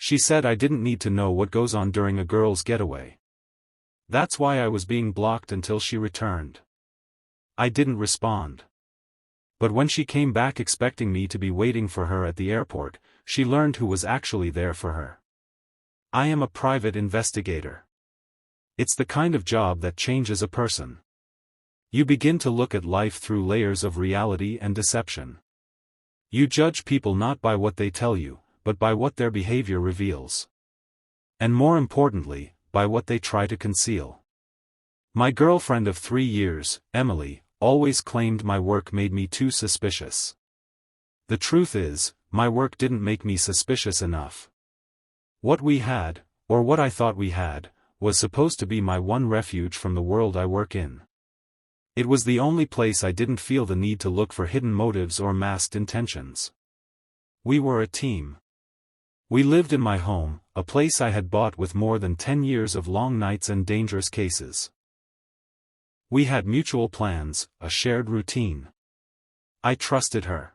She said I didn't need to know what goes on during a girl's getaway. That's why I was being blocked until she returned. I didn't respond. But when she came back expecting me to be waiting for her at the airport, she learned who was actually there for her. I am a private investigator. It's the kind of job that changes a person. You begin to look at life through layers of reality and deception. You judge people not by what they tell you, but by what their behavior reveals. And more importantly, by what they try to conceal. My girlfriend of 3 years, Emily, always claimed my work made me too suspicious. The truth is, my work didn't make me suspicious enough. What we had, or what I thought we had, was supposed to be my one refuge from the world I work in. It was the only place I didn't feel the need to look for hidden motives or masked intentions. We were a team. We lived in my home, a place I had bought with more than 10 years of long nights and dangerous cases. We had mutual plans, a shared routine. I trusted her.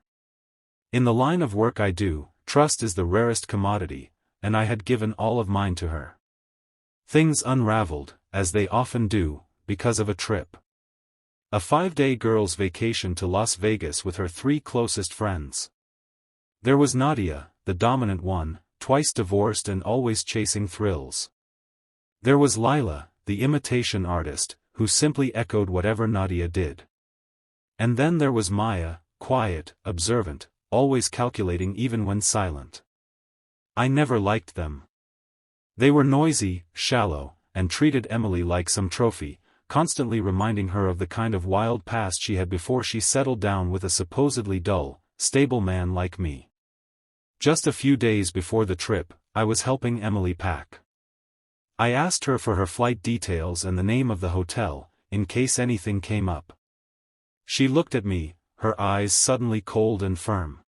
In the line of work I do, trust is the rarest commodity, and I had given all of mine to her. Things unraveled, as they often do, because of a trip. A 5-day girls' vacation to Las Vegas with her 3 closest friends. There was Nadia, the dominant one, twice divorced and always chasing thrills. There was Lila, the imitation artist, who simply echoed whatever Nadia did. And then there was Maya, quiet, observant, always calculating even when silent. I never liked them. They were noisy, shallow, and treated Emily like some trophy, constantly reminding her of the kind of wild past she had before she settled down with a supposedly dull, stable man like me. Just a few days before the trip, I was helping Emily pack. I asked her for her flight details and the name of the hotel, in case anything came up. She looked at me, her eyes suddenly cold and firm.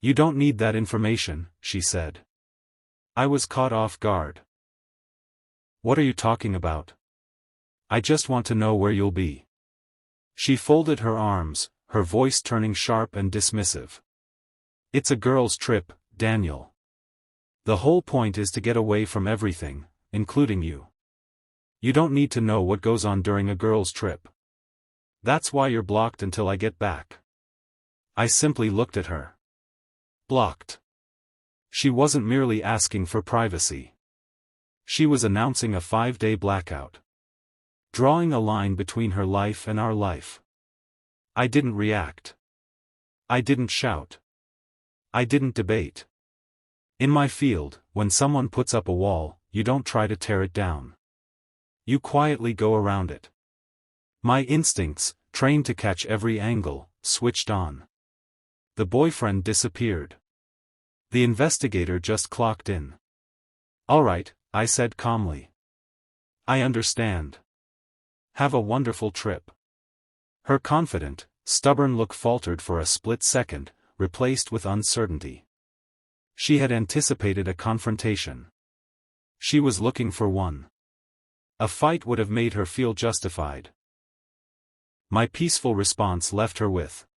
"You don't need that information," she said. I was caught off guard. "What are you talking about? I just want to know where you'll be." She folded her arms, her voice turning sharp and dismissive. "It's a girl's trip, Daniel. The whole point is to get away from everything, including you. You don't need to know what goes on during a girl's trip. That's why you're blocked until I get back." I simply looked at her. Blocked. She wasn't merely asking for privacy. She was announcing a 5-day blackout. Drawing a line between her life and our life. I didn't react. I didn't shout. I didn't debate. In my field, when someone puts up a wall, you don't try to tear it down. You quietly go around it. My instincts, trained to catch every angle, switched on. The boyfriend disappeared. The investigator just clocked in. "All right," I said calmly. "I understand. Have a wonderful trip." Her confident, stubborn look faltered for a split second, replaced with uncertainty. She had anticipated a confrontation. She was looking for one. A fight would have made her feel justified. My peaceful response left her with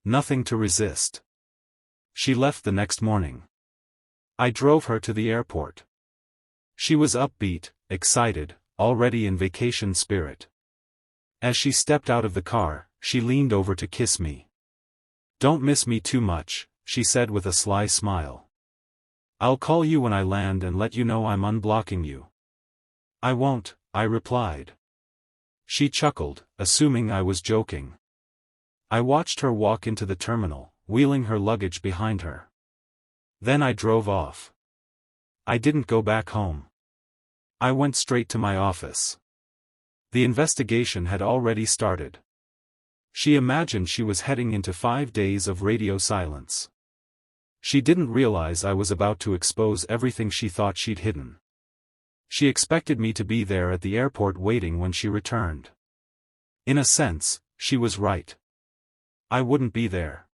nothing to resist. She left the next morning. I drove her to the airport. She was upbeat, excited, already in vacation spirit. As she stepped out of the car, she leaned over to kiss me. "Don't miss me too much," she said with a sly smile. "I'll call you when I land and let you know I'm unblocking you." "I won't," I replied. She chuckled, assuming I was joking. I watched her walk into the terminal, wheeling her luggage behind her. Then I drove off. I didn't go back home. I went straight to my office. The investigation had already started. She imagined she was heading into 5 days of radio silence. She didn't realize I was about to expose everything she thought she'd hidden. She expected me to be there at the airport waiting when she returned. In a sense, she was right. I wouldn't be there.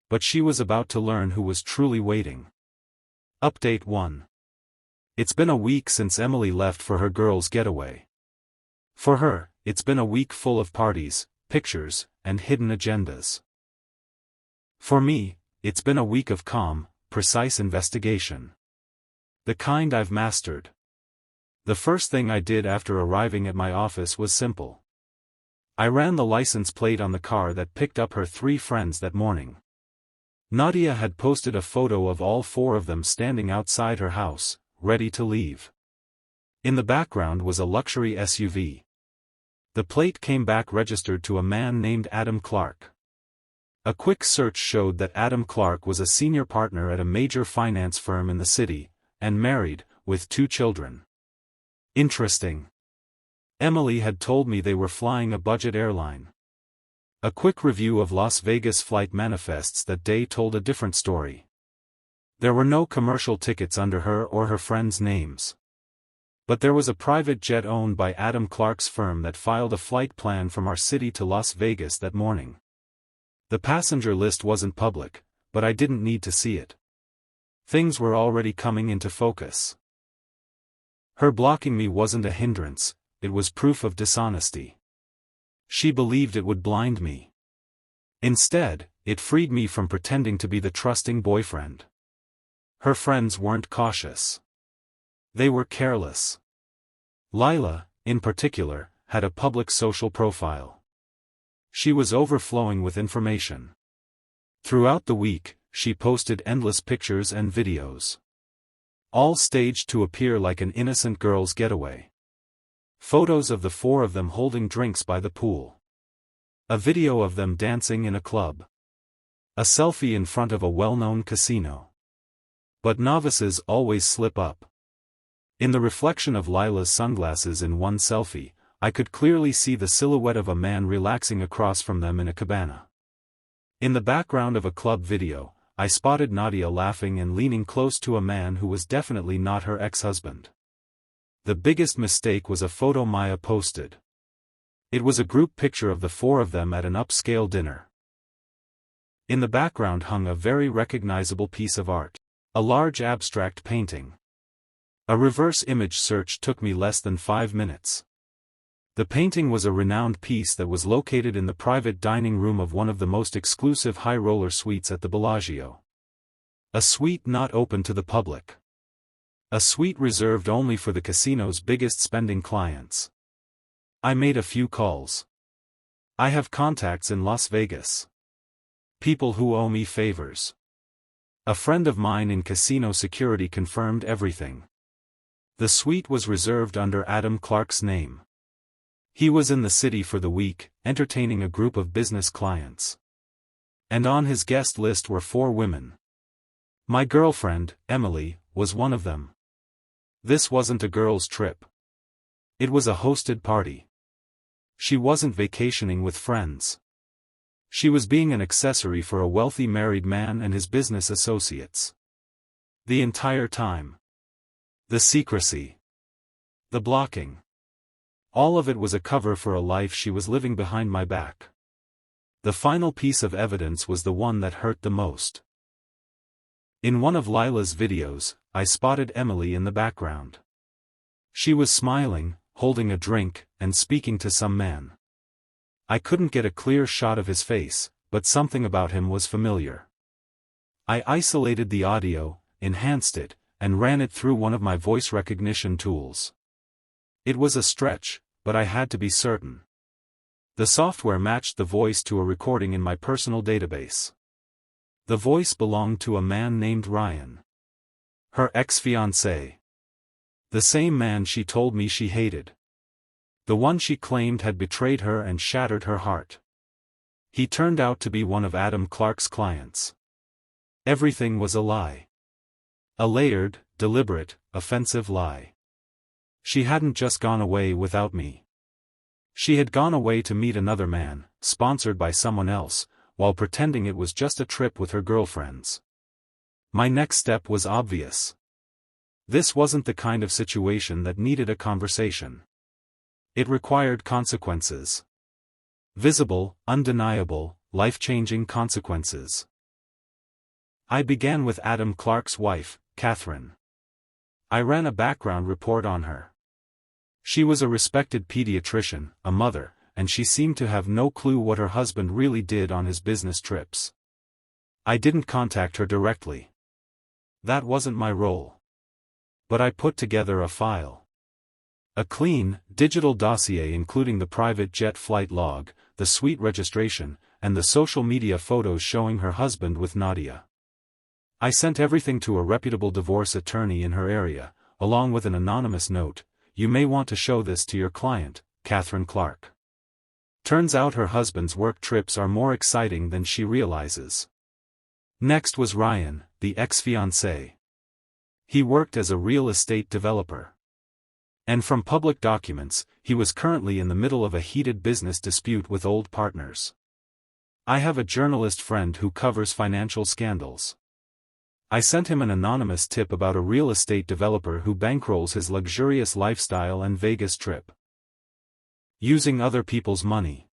But she was about to learn who was truly waiting. Update 1. It's been a week since Emily left for her girls' getaway. For her, it's been a week full of parties, pictures, and hidden agendas. For me, it's been a week of calm, precise investigation. The kind I've mastered. The first thing I did after arriving at my office was simple. I ran the license plate on the car that picked up her 3 friends that morning. Nadia had posted a photo of all 4 of them standing outside her house, ready to leave. In the background was a luxury SUV. The plate came back registered to a man named Adam Clark. A quick search showed that Adam Clark was a senior partner at a major finance firm in the city, and married, with 2 children. Interesting. Emily had told me they were flying a budget airline. A quick review of Las Vegas flight manifests that day told a different story. There were no commercial tickets under her or her friends' names. But there was a private jet owned by Adam Clark's firm that filed a flight plan from our city to Las Vegas that morning. The passenger list wasn't public, but I didn't need to see it. Things were already coming into focus. Her blocking me wasn't a hindrance, it was proof of dishonesty. She believed it would blind me. Instead, it freed me from pretending to be the trusting boyfriend. Her friends weren't cautious. They were careless. Lila, in particular, had a public social profile. She was overflowing with information. Throughout the week, she posted endless pictures and videos. All staged to appear like an innocent girl's getaway. Photos of the 4 of them holding drinks by the pool. A video of them dancing in a club. A selfie in front of a well-known casino. But novices always slip up. In the reflection of Lila's sunglasses in one selfie, I could clearly see the silhouette of a man relaxing across from them in a cabana. In the background of a club video, I spotted Nadia laughing and leaning close to a man who was definitely not her ex-husband. The biggest mistake was a photo Maya posted. It was a group picture of the 4 of them at an upscale dinner. In the background hung a very recognizable piece of art. A large abstract painting. A reverse image search took me less than 5 minutes. The painting was a renowned piece that was located in the private dining room of one of the most exclusive high-roller suites at the Bellagio. A suite not open to the public. A suite reserved only for the casino's biggest spending clients. I made a few calls. I have contacts in Las Vegas. People who owe me favors. A friend of mine in casino security confirmed everything. The suite was reserved under Adam Clark's name. He was in the city for the week, entertaining a group of business clients. And on his guest list were 4 women. My girlfriend, Emily, was one of them. This wasn't a girls' trip. It was a hosted party. She wasn't vacationing with friends. She was being an accessory for a wealthy married man and his business associates. The entire time. The secrecy. The blocking. All of it was a cover for a life she was living behind my back. The final piece of evidence was the one that hurt the most. In one of Lila's videos, I spotted Emily in the background. She was smiling, holding a drink, and speaking to some man. I couldn't get a clear shot of his face, but something about him was familiar. I isolated the audio, enhanced it, and ran it through one of my voice recognition tools. It was a stretch, but I had to be certain. The software matched the voice to a recording in my personal database. The voice belonged to a man named Ryan. Her ex-fiancé. The same man she told me she hated. The one she claimed had betrayed her and shattered her heart. He turned out to be one of Adam Clark's clients. Everything was a lie. A layered, deliberate, offensive lie. She hadn't just gone away without me. She had gone away to meet another man, sponsored by someone else, while pretending it was just a trip with her girlfriends. My next step was obvious. This wasn't the kind of situation that needed a conversation. It required consequences. Visible, undeniable, life-changing consequences. I began with Adam Clark's wife, Catherine. I ran a background report on her. She was a respected pediatrician, a mother, and she seemed to have no clue what her husband really did on his business trips. I didn't contact her directly. That wasn't my role. But I put together a file. A clean, digital dossier including the private jet flight log, the suite registration, and the social media photos showing her husband with Nadia. I sent everything to a reputable divorce attorney in her area, along with an anonymous note: "You may want to show this to your client, Catherine Clark." Turns out her husband's work trips are more exciting than she realizes. Next was Ryan, the ex-fiancé. He worked as a real estate developer. And from public documents, he was currently in the middle of a heated business dispute with old partners. I have a journalist friend who covers financial scandals. I sent him an anonymous tip about a real estate developer who bankrolls his luxurious lifestyle and Vegas trip using other people's money.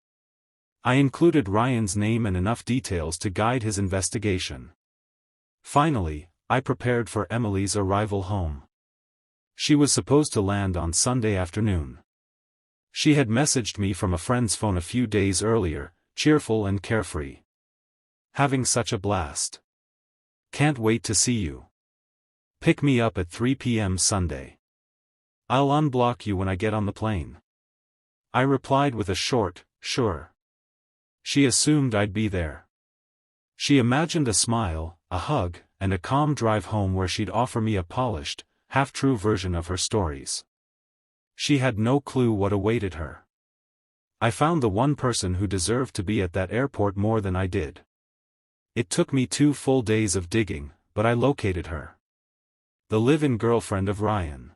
I included Ryan's name and enough details to guide his investigation. Finally, I prepared for Emily's arrival home. She was supposed to land on Sunday afternoon. She had messaged me from a friend's phone a few days earlier, cheerful and carefree. "Having such a blast. Can't wait to see you. Pick me up at 3 p.m. Sunday. I'll unblock you when I get on the plane." I replied with a short, "Sure." She assumed I'd be there. She imagined a smile, a hug, and a calm drive home where she'd offer me a polished, half-true version of her stories. She had no clue what awaited her. I found the one person who deserved to be at that airport more than I did. It took me 2 full days of digging, but I located her. The live-in girlfriend of Ryan.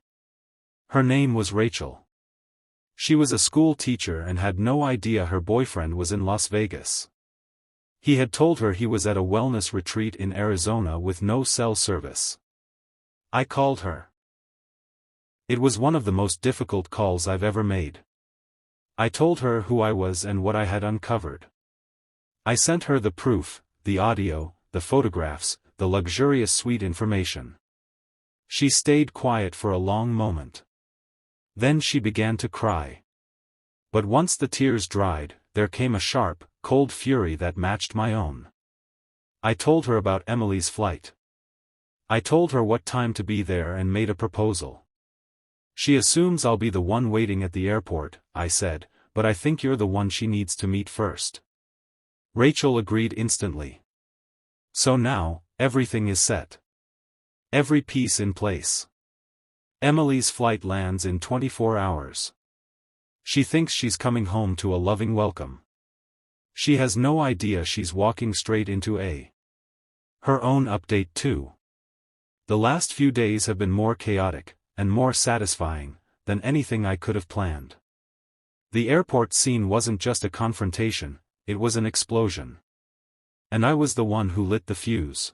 Her name was Rachel. She was a school teacher and had no idea her boyfriend was in Las Vegas. He had told her he was at a wellness retreat in Arizona with no cell service. I called her. It was one of the most difficult calls I've ever made. I told her who I was and what I had uncovered. I sent her the proof, the audio, the photographs, the luxurious suite information. She stayed quiet for a long moment. Then she began to cry. But once the tears dried, there came a sharp, cold fury that matched my own. I told her about Emily's flight. I told her what time to be there and made a proposal. "She assumes I'll be the one waiting at the airport," I said, "but I think you're the one she needs to meet first." Rachel agreed instantly. So now, everything is set. Every piece in place. Emily's flight lands in 24 hours. She thinks she's coming home to a loving welcome. She has no idea she's walking straight into her own update too. The last few days have been more chaotic, and more satisfying, than anything I could have planned. The airport scene wasn't just a confrontation, it was an explosion. And I was the one who lit the fuse.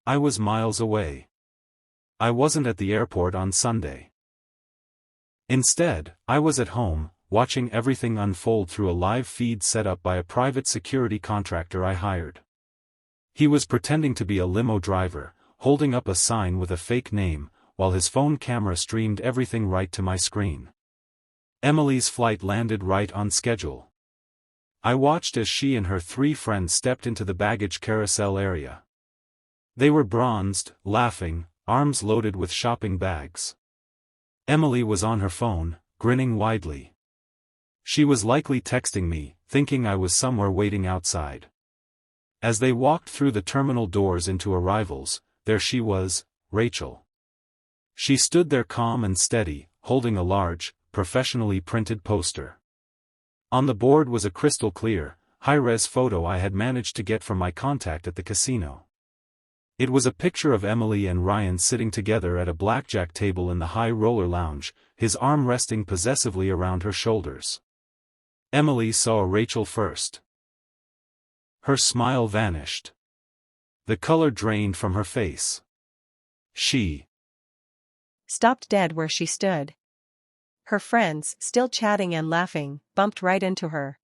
I was miles away. I wasn't at the airport on Sunday. Instead, I was at home, watching everything unfold through a live feed set up by a private security contractor I hired. He was pretending to be a limo driver, holding up a sign with a fake name, while his phone camera streamed everything right to my screen. Emily's flight landed right on schedule. I watched as she and her 3 friends stepped into the baggage carousel area. They were bronzed, laughing, arms loaded with shopping bags. Emily was on her phone, grinning widely. She was likely texting me, thinking I was somewhere waiting outside. As they walked through the terminal doors into arrivals, there she was, Rachel. She stood there calm and steady, holding a large, professionally printed poster. On the board was a crystal-clear, high-res photo I had managed to get from my contact at the casino. It was a picture of Emily and Ryan sitting together at a blackjack table in the high roller lounge, his arm resting possessively around her shoulders. Emily saw Rachel first. Her smile vanished. The color drained from her face. She stopped dead where she stood. Her friends, still chatting and laughing, bumped right into her.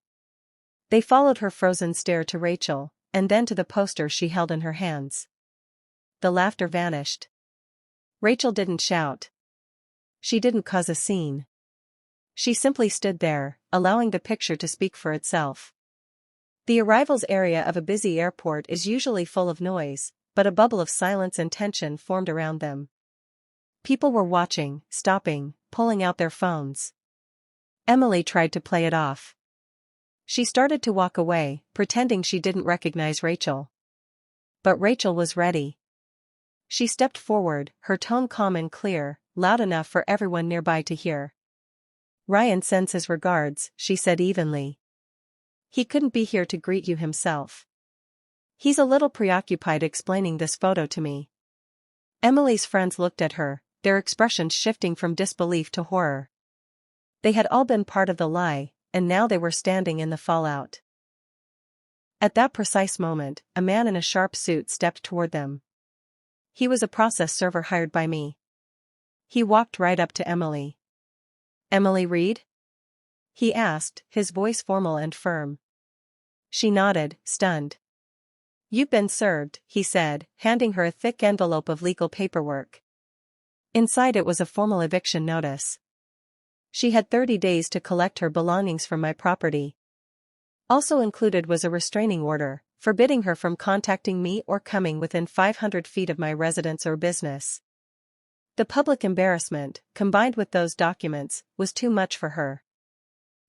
They followed her frozen stare to Rachel, and then to the poster she held in her hands. The laughter vanished. Rachel didn't shout. She didn't cause a scene. She simply stood there, allowing the picture to speak for itself. The arrivals area of a busy airport is usually full of noise, but a bubble of silence and tension formed around them. People were watching, stopping, pulling out their phones. Emily tried to play it off. She started to walk away, pretending she didn't recognize Rachel. But Rachel was ready. She stepped forward, her tone calm and clear, loud enough for everyone nearby to hear. "Ryan sends his regards," she said evenly. "He couldn't be here to greet you himself. He's a little preoccupied explaining this photo to me." Emily's friends looked at her, their expressions shifting from disbelief to horror. They had all been part of the lie, and now they were standing in the fallout. At that precise moment, a man in a sharp suit stepped toward them. He was a process server hired by me. He walked right up to Emily. "Emily Reed?" he asked, his voice formal and firm. She nodded, stunned. "You've been served," he said, handing her a thick envelope of legal paperwork. Inside it was a formal eviction notice. She had 30 days to collect her belongings from my property. Also included was a restraining order, forbidding her from contacting me or coming within 500 feet of my residence or business. The public embarrassment, combined with those documents, was too much for her.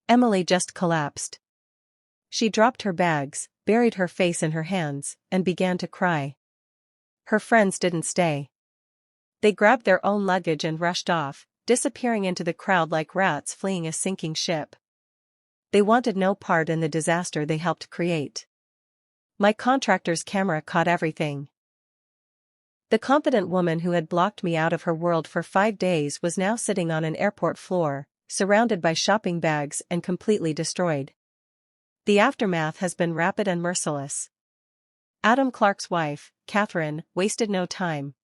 Emily just collapsed. She dropped her bags, buried her face in her hands, and began to cry. Her friends didn't stay. They grabbed their own luggage and rushed off, disappearing into the crowd like rats fleeing a sinking ship. They wanted no part in the disaster they helped create. My contractor's camera caught everything. The confident woman who had blocked me out of her world for 5 days was now sitting on an airport floor, surrounded by shopping bags and completely destroyed. The aftermath has been rapid and merciless. Adam Clark's wife, Catherine, wasted no time.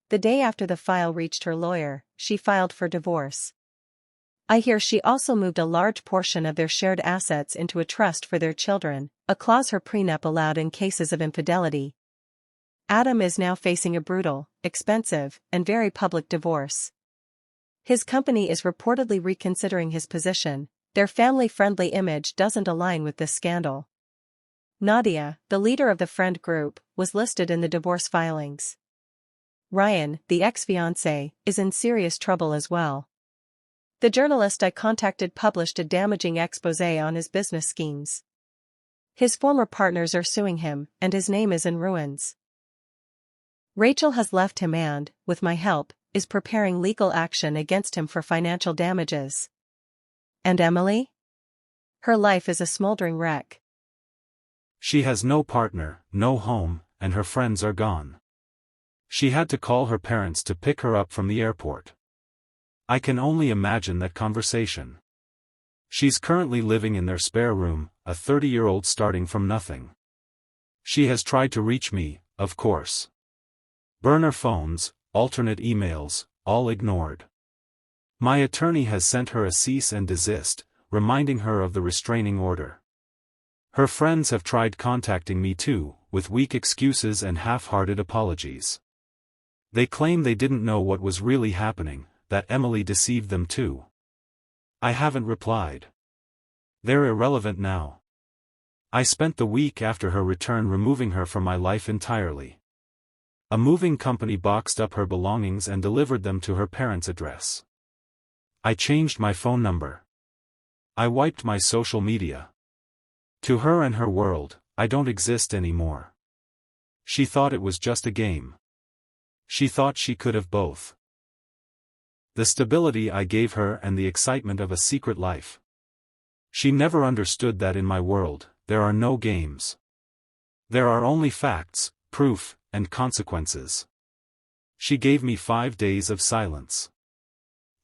The day after the file reached her lawyer, she filed for divorce. I hear she also moved a large portion of their shared assets into a trust for their children, a clause her prenup allowed in cases of infidelity. Adam is now facing a brutal, expensive, and very public divorce. His company is reportedly reconsidering his position. Their family-friendly image doesn't align with this scandal. Nadia, the leader of the friend group, was listed in the divorce filings. Ryan, the ex-fiancé, is in serious trouble as well. The journalist I contacted published a damaging exposé on his business schemes. His former partners are suing him, and his name is in ruins. Rachel has left him and, with my help, is preparing legal action against him for financial damages. And Emily? Her life is a smoldering wreck. She has no partner, no home, and her friends are gone. She had to call her parents to pick her up from the airport. I can only imagine that conversation. She's currently living in their spare room, a 30-year-old starting from nothing. She has tried to reach me, of course. Burner phones, alternate emails, all ignored. My attorney has sent her a cease and desist, reminding her of the restraining order. Her friends have tried contacting me too, with weak excuses and half-hearted apologies. They claim they didn't know what was really happening, that Emily deceived them too. I haven't replied. They're irrelevant now. I spent the week after her return removing her from my life entirely. A moving company boxed up her belongings and delivered them to her parents' address. I changed my phone number. I wiped my social media. To her and her world, I don't exist anymore. She thought it was just a game. She thought she could have both. The stability I gave her and the excitement of a secret life. She never understood that in my world, there are no games. There are only facts, proof, and consequences. She gave me 5 days of silence.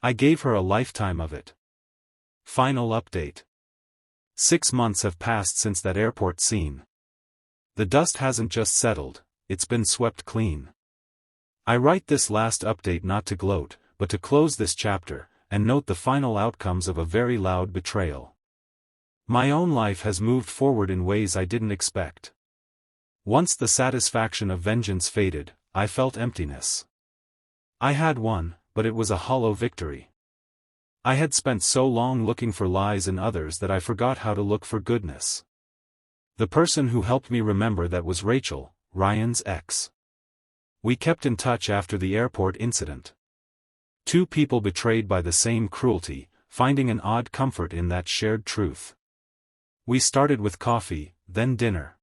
I gave her a lifetime of it. Final update. 6 months have passed since that airport scene. The dust hasn't just settled, it's been swept clean. I write this last update not to gloat, but to close this chapter, and note the final outcomes of a very loud betrayal. My own life has moved forward in ways I didn't expect. Once the satisfaction of vengeance faded, I felt emptiness. I had won, but it was a hollow victory. I had spent so long looking for lies in others that I forgot how to look for goodness. The person who helped me remember that was Rachel, Ryan's ex. We kept in touch after the airport incident. Two people betrayed by the same cruelty, finding an odd comfort in that shared truth. We started with coffee, then dinner.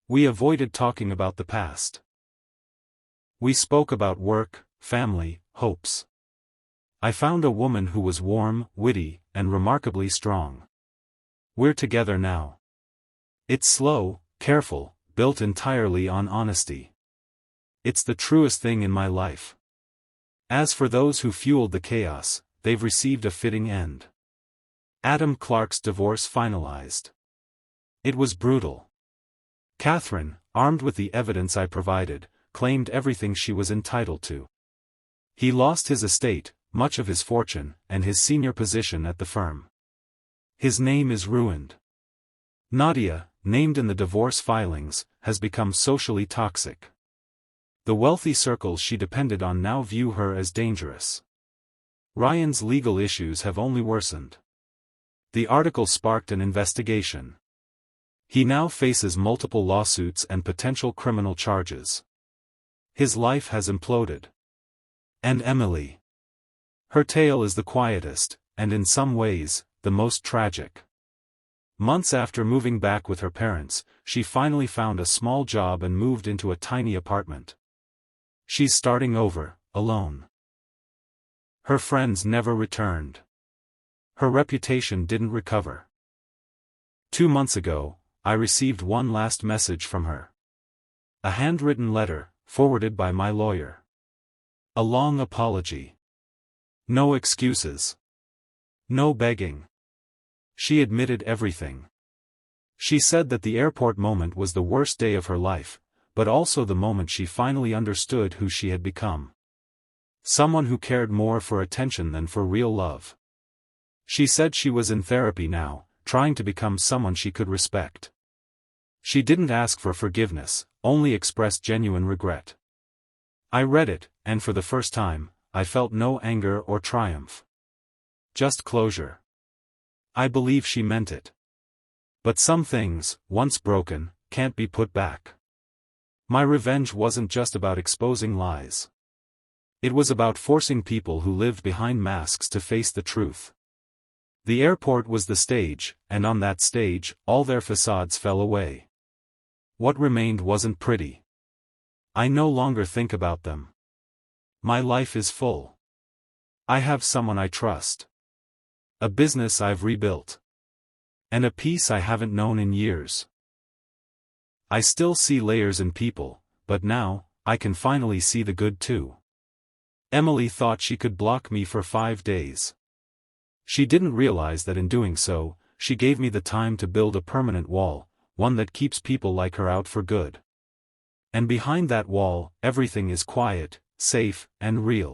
We avoided talking about the past. We spoke about work, family, hopes. I found a woman who was warm, witty, and remarkably strong. We're together now. It's slow, careful, built entirely on honesty. It's the truest thing in my life. As for those who fueled the chaos, they've received a fitting end. Adam Clark's divorce finalized. It was brutal. Catherine, armed with the evidence I provided, claimed everything she was entitled to. He lost his estate, much of his fortune, and his senior position at the firm. His name is ruined. Nadia, named in the divorce filings, has become socially toxic. The wealthy circles she depended on now view her as dangerous. Ryan's legal issues have only worsened. The article sparked an investigation. He now faces multiple lawsuits and potential criminal charges. His life has imploded. And Emily. Her tale is the quietest, and in some ways, the most tragic. Months after moving back with her parents, she finally found a small job and moved into a tiny apartment. She's starting over, alone. Her friends never returned. Her reputation didn't recover. 2 months ago, I received one last message from her. A handwritten letter, forwarded by my lawyer. A long apology. No excuses. No begging. She admitted everything. She said that the airport moment was the worst day of her life, but also the moment she finally understood who she had become. Someone who cared more for attention than for real love. She said she was in therapy now, trying to become someone she could respect. She didn't ask for forgiveness, only expressed genuine regret. I read it, and for the first time, I felt no anger or triumph. Just closure. I believe she meant it. But some things, once broken, can't be put back. My revenge wasn't just about exposing lies. It was about forcing people who lived behind masks to face the truth. The airport was the stage, and on that stage, all their facades fell away. What remained wasn't pretty. I no longer think about them. My life is full. I have someone I trust. A business I've rebuilt. And a peace I haven't known in years. I still see layers in people, but now, I can finally see the good too. Emily thought she could block me for 5 days. She didn't realize that in doing so, she gave me the time to build a permanent wall, one that keeps people like her out for good. And behind that wall, everything is quiet, safe, and real.